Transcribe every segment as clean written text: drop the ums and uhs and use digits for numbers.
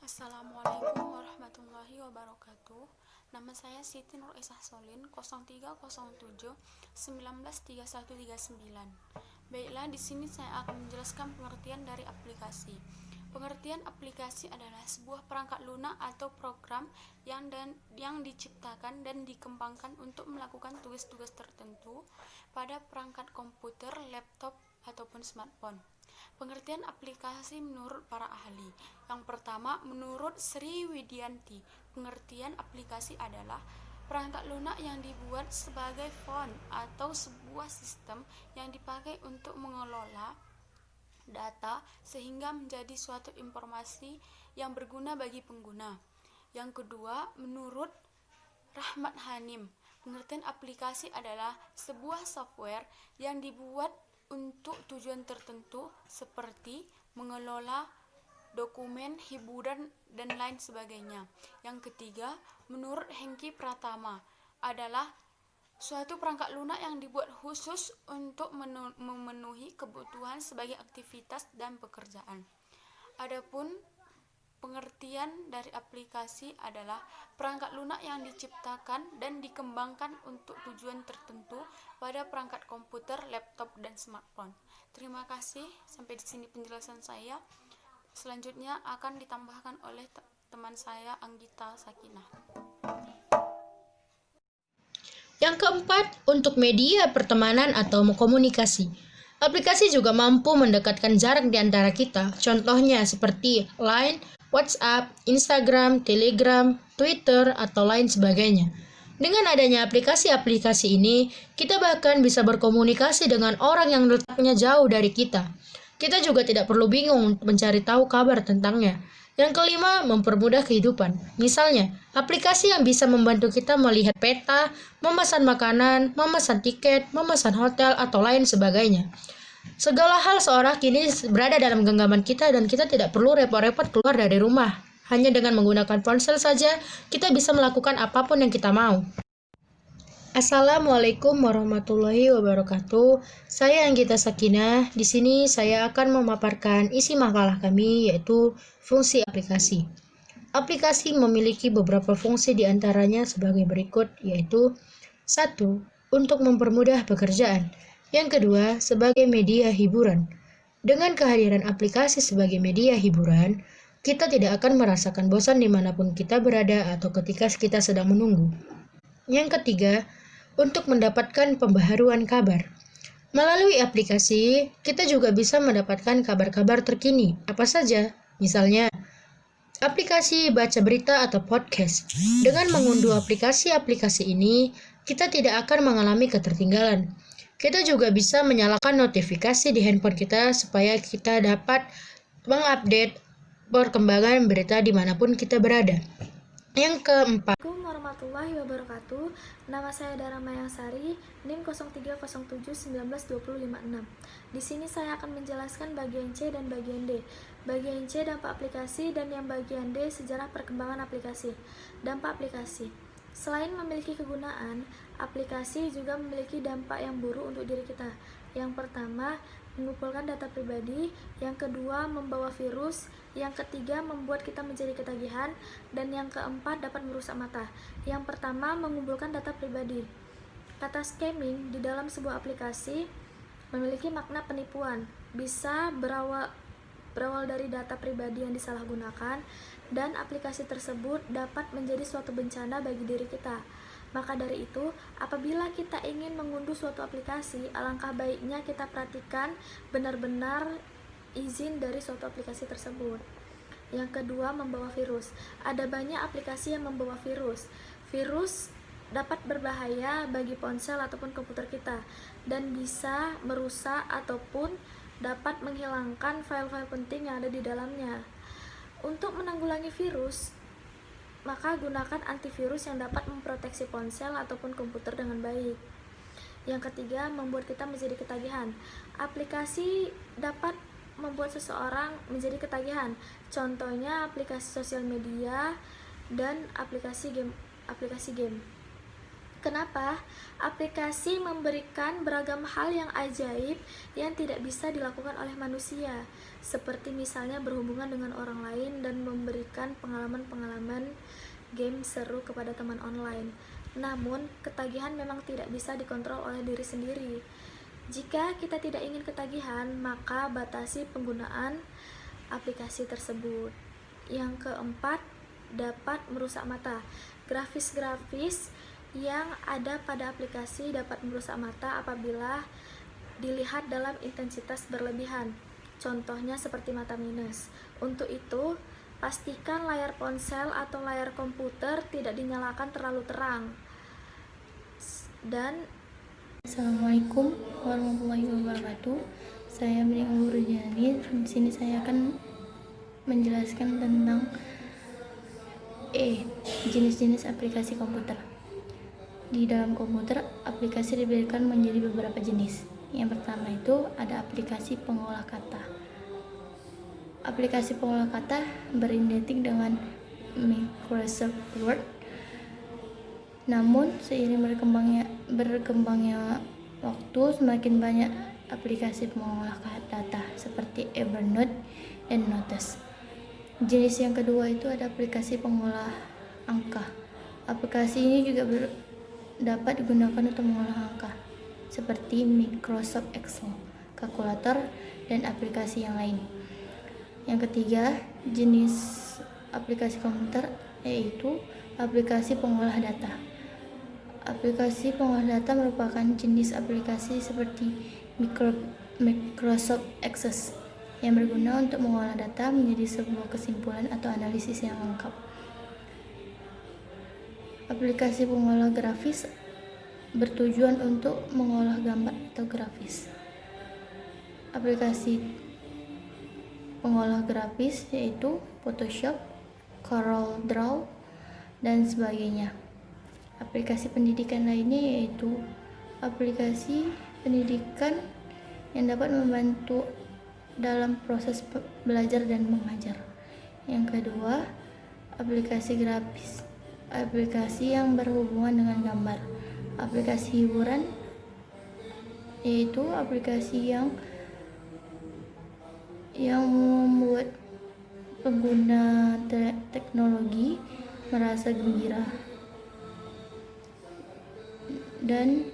Assalamualaikum warahmatullahi wabarakatuh. Nama saya Siti Nur Esah Solin 0307 193139. Baiklah, di sini saya akan menjelaskan pengertian dari aplikasi. Pengertian aplikasi adalah sebuah perangkat lunak atau program yang diciptakan dan dikembangkan untuk melakukan tugas-tugas tertentu pada perangkat komputer, laptop, ataupun smartphone. Pengertian aplikasi menurut para ahli. Yang pertama, menurut Sri Widianti, pengertian aplikasi adalah perangkat lunak yang dibuat sebagai font atau sebuah sistem yang dipakai untuk mengelola data sehingga menjadi suatu informasi yang berguna bagi pengguna. Yang kedua, menurut Rahmat Hanim, pengertian aplikasi adalah sebuah software yang dibuat untuk tujuan tertentu seperti mengelola dokumen, hiburan, dan lain sebagainya. Yang ketiga, menurut Hengki Pratama, adalah suatu perangkat lunak yang dibuat khusus untuk memenuhi kebutuhan sebagai aktivitas dan pekerjaan. Adapun pengertian dari aplikasi adalah perangkat lunak yang diciptakan dan dikembangkan untuk tujuan tertentu pada perangkat komputer, laptop, dan smartphone. Terima kasih, sampai di sini penjelasan saya. Selanjutnya akan ditambahkan oleh teman saya Anggita Sakinah. Yang keempat, untuk media pertemanan atau komunikasi. Aplikasi juga mampu mendekatkan jarak di antara kita. Contohnya seperti Line, WhatsApp, Instagram, Telegram, Twitter, atau lain sebagainya. Dengan adanya aplikasi-aplikasi ini, kita bahkan bisa berkomunikasi dengan orang yang letaknya jauh dari kita. Kita juga tidak perlu bingung mencari tahu kabar tentangnya. Yang kelima, mempermudah kehidupan. Misalnya, aplikasi yang bisa membantu kita melihat peta, memesan makanan, memesan tiket, memesan hotel, atau lain sebagainya. Segala hal seorang kini berada dalam genggaman kita dan kita tidak perlu repot-repot keluar dari rumah. Hanya dengan menggunakan ponsel saja, kita bisa melakukan apapun yang kita mau. Assalamualaikum warahmatullahi wabarakatuh. Saya Anggita Sakinah. Di sini saya akan memaparkan isi makalah kami, yaitu fungsi aplikasi. Aplikasi memiliki beberapa fungsi diantaranya sebagai berikut, yaitu 1. Untuk mempermudah pekerjaan. Yang kedua, sebagai media hiburan. Dengan kehadiran aplikasi sebagai media hiburan, kita tidak akan merasakan bosan dimanapun kita berada atau ketika kita sedang menunggu. Yang ketiga, untuk mendapatkan pembaharuan kabar. Melalui aplikasi, kita juga bisa mendapatkan kabar-kabar terkini, apa saja. Misalnya, aplikasi baca berita atau podcast. Dengan mengunduh aplikasi-aplikasi ini, kita tidak akan mengalami ketertinggalan. Kita juga bisa menyalakan notifikasi di handphone kita supaya kita dapat mengupdate perkembangan berita dimanapun kita berada. Yang keempat, Assalamualaikum warahmatullahi wabarakatuh. Nama saya Dara Mayangsari, NIM 0307192056. Di sini saya akan menjelaskan bagian C dan bagian D. Bagian C dampak aplikasi dan yang bagian D sejarah perkembangan aplikasi. Dampak aplikasi. Selain memiliki kegunaan, aplikasi juga memiliki dampak yang buruk untuk diri kita. Yang pertama, mengumpulkan data pribadi. Yang kedua, membawa virus. Yang ketiga, membuat kita menjadi ketagihan. Dan yang keempat, dapat merusak mata. Yang pertama, mengumpulkan data pribadi. Kata scamming di dalam sebuah aplikasi memiliki makna penipuan. Bisa berawal dari data pribadi yang disalahgunakan, dan aplikasi tersebut dapat menjadi suatu bencana bagi diri kita. Maka dari itu, apabila kita ingin mengunduh suatu aplikasi, alangkah baiknya kita perhatikan benar-benar izin dari suatu aplikasi tersebut. Yang kedua, membawa virus. Ada banyak aplikasi yang membawa virus. Virus dapat berbahaya bagi ponsel ataupun komputer kita dan bisa merusak ataupun dapat menghilangkan file-file penting yang ada di dalamnya. Untuk menanggulangi virus, maka gunakan antivirus yang dapat memproteksi ponsel ataupun komputer dengan baik. Yang ketiga, membuat kita menjadi ketagihan. Aplikasi dapat membuat seseorang menjadi ketagihan. Contohnya aplikasi sosial media dan aplikasi game. Kenapa? Aplikasi memberikan beragam hal yang ajaib yang tidak bisa dilakukan oleh manusia, seperti misalnya berhubungan dengan orang lain dan memberikan pengalaman-pengalaman game seru kepada teman online. Namun, ketagihan memang tidak bisa dikontrol oleh diri sendiri. Jika kita tidak ingin ketagihan, maka batasi penggunaan aplikasi tersebut. Yang keempat, dapat merusak mata. Grafis-grafis yang ada pada aplikasi dapat merusak mata apabila dilihat dalam intensitas berlebihan. Contohnya seperti mata minus. Untuk itu, pastikan layar ponsel atau layar komputer tidak dinyalakan terlalu terang. Dan Assalamualaikum warahmatullahi wabarakatuh. Saya Miriam Rujani. Di sini saya akan menjelaskan tentang jenis-jenis aplikasi komputer. Di dalam komputer, aplikasi diberikan menjadi beberapa jenis. Yang pertama itu ada aplikasi pengolah kata. Aplikasi pengolah kata beridentik dengan Microsoft Word. Namun, seiring berkembangnya waktu, semakin banyak aplikasi pengolah data seperti Evernote dan Notes. Jenis yang kedua itu ada aplikasi pengolah angka. Aplikasi ini juga dapat digunakan untuk mengolah angka, seperti Microsoft Excel, kalkulator, dan aplikasi yang lain. Yang ketiga, jenis aplikasi komputer yaitu aplikasi pengolah data. Aplikasi pengolah data merupakan jenis aplikasi seperti Microsoft Access yang berguna untuk mengolah data menjadi sebuah kesimpulan atau analisis yang lengkap. Aplikasi pengolah grafis bertujuan untuk mengolah gambar atau grafis. Aplikasi pengolah grafis yaitu Photoshop, Corel Draw, dan sebagainya. Aplikasi pendidikan lainnya yaitu aplikasi pendidikan yang dapat membantu dalam proses belajar dan mengajar. Yang kedua, aplikasi grafis, aplikasi yang berhubungan dengan gambar. Aplikasi hiburan yaitu aplikasi yang membuat pengguna teknologi merasa gembira, dan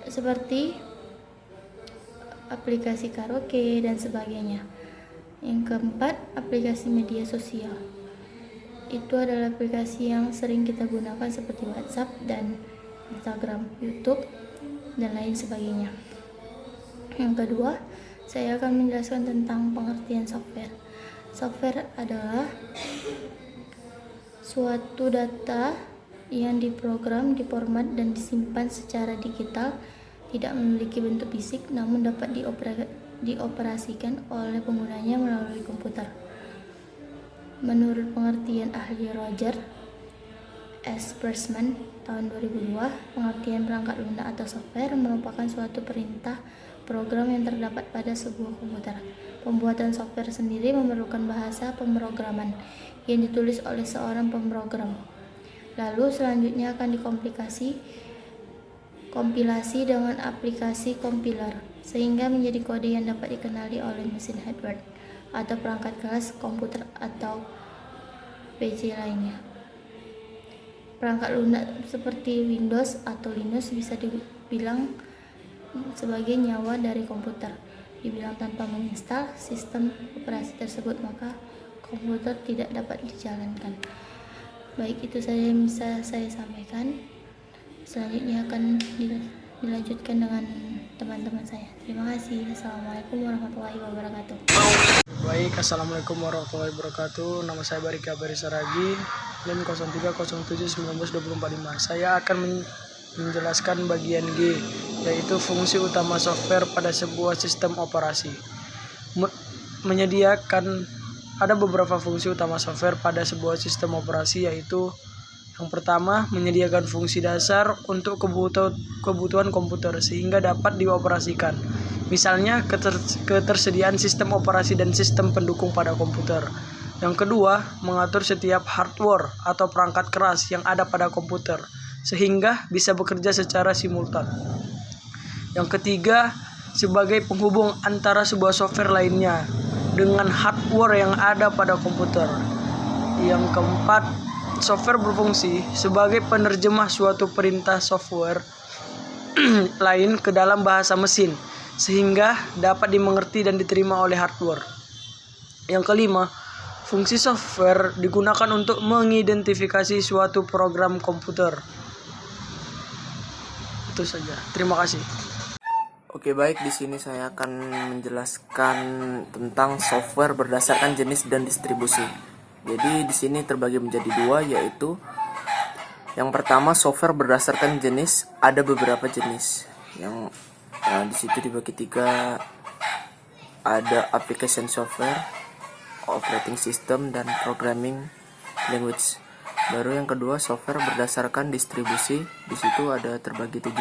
seperti aplikasi karaoke dan sebagainya. Yang keempat, aplikasi media sosial. Itu adalah aplikasi yang sering kita gunakan seperti WhatsApp dan Instagram, YouTube, dan lain sebagainya. Yang kedua, saya akan menjelaskan tentang pengertian software. Software adalah suatu data yang diprogram, diformat, dan disimpan secara digital, tidak memiliki bentuk fisik, namun dapat dioperasikan oleh penggunanya melalui komputer. Menurut pengertian ahli Roger S. Persman tahun 2002, pengertian perangkat lunak atau software merupakan suatu perintah program yang terdapat pada sebuah komputer. Pembuatan software sendiri memerlukan bahasa pemrograman yang ditulis oleh seorang pemrogram. Lalu selanjutnya akan kompilasi dengan aplikasi compiler, sehingga menjadi kode yang dapat dikenali oleh mesin hardware atau perangkat keras komputer atau PC lainnya. Perangkat lunak seperti Windows atau Linux bisa dibilang sebagai nyawa dari komputer. Dibilang tanpa menginstal sistem operasi tersebut, maka komputer tidak dapat dijalankan. Baik, itu saja yang bisa saya sampaikan. Selanjutnya akan dilanjutkan dengan teman-teman saya. Terima kasih. Assalamualaikum warahmatullahi wabarakatuh. Baik, assalamualaikum warahmatullahi wabarakatuh. Nama saya Barika Barisaragi, NIM 03071924. Saya akan menjelaskan bagian G, yaitu fungsi utama software pada sebuah sistem operasi. Ada beberapa fungsi utama software pada sebuah sistem operasi, yaitu yang pertama, menyediakan fungsi dasar untuk kebutuhan komputer sehingga dapat dioperasikan. Misalnya, ketersediaan sistem operasi dan sistem pendukung pada komputer. Yang kedua, mengatur setiap hardware atau perangkat keras yang ada pada komputer, sehingga bisa bekerja secara simultan. Yang ketiga, sebagai penghubung antara sebuah software lainnya dengan hardware yang ada pada komputer. Yang keempat, software berfungsi sebagai penerjemah suatu perintah software lain ke dalam bahasa mesin, sehingga dapat dimengerti dan diterima oleh hardware. Yang kelima, fungsi software digunakan untuk mengidentifikasi suatu program komputer. Itu saja. Terima kasih. Oke, baik, di sini saya akan menjelaskan tentang software berdasarkan jenis dan distribusi. Jadi di sini terbagi menjadi dua, yaitu yang pertama software berdasarkan jenis. Ada beberapa jenis. Yang di situ dibagi tiga. Ada application software, operating system, dan programming language. Baru yang kedua software berdasarkan distribusi. Di situ ada terbagi 7,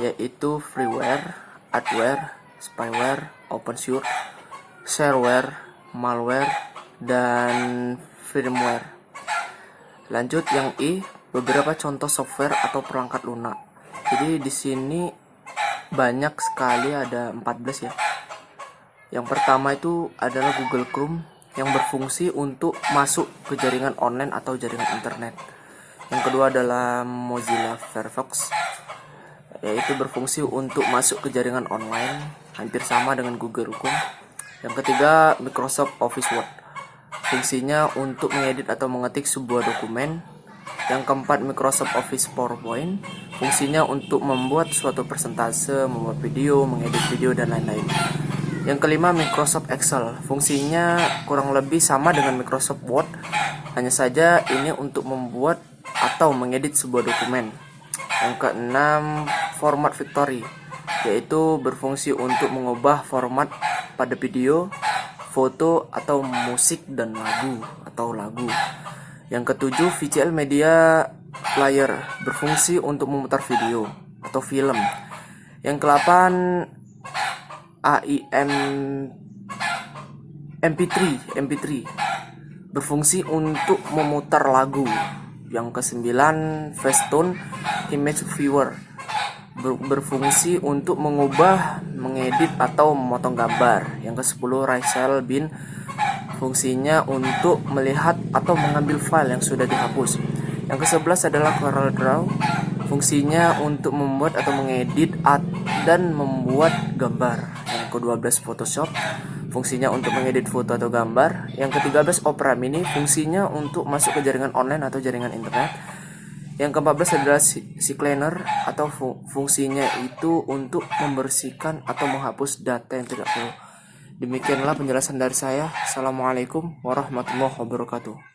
yaitu freeware, adware, spyware, open source, shareware, malware, dan firmware. Lanjut yang I, beberapa contoh software atau perangkat lunak. Jadi di sini banyak sekali, ada 14 ya. Yang pertama itu adalah Google Chrome yang berfungsi untuk masuk ke jaringan online atau jaringan internet. Yang kedua adalah Mozilla Firefox, yaitu berfungsi untuk masuk ke jaringan online, hampir sama dengan Google Chrome. Yang ketiga, Microsoft Office Word, fungsinya untuk mengedit atau mengetik sebuah dokumen. Yang keempat, Microsoft Office PowerPoint, fungsinya untuk membuat suatu presentase, membuat video, mengedit video, dan lain-lain. Yang kelima, Microsoft Excel, fungsinya kurang lebih sama dengan Microsoft Word, hanya saja ini untuk membuat atau mengedit sebuah dokumen. Yang keenam, format Victory, yaitu berfungsi untuk mengubah format pada video, foto, atau musik dan lagu atau lagu. Yang ketujuh, VCL Media Player, berfungsi untuk memutar video atau film. Yang kedelapan, AIM MP3, berfungsi untuk memutar lagu. Yang kesembilan, Facetune Image Viewer, berfungsi untuk mengubah, mengedit, atau memotong gambar. Yang ke-10, Razor Bin, fungsinya untuk melihat atau mengambil file yang sudah dihapus. Yang ke-11 adalah Corel Draw, fungsinya untuk membuat atau mengedit dan membuat gambar. Yang ke-12, Photoshop, fungsinya untuk mengedit foto atau gambar. Yang ke-13, Opera Mini, fungsinya untuk masuk ke jaringan online atau jaringan internet. Yang ke-14 adalah CCleaner, atau fungsinya itu untuk membersihkan atau menghapus data yang tidak perlu. Demikianlah penjelasan dari saya. Assalamualaikum warahmatullahi wabarakatuh.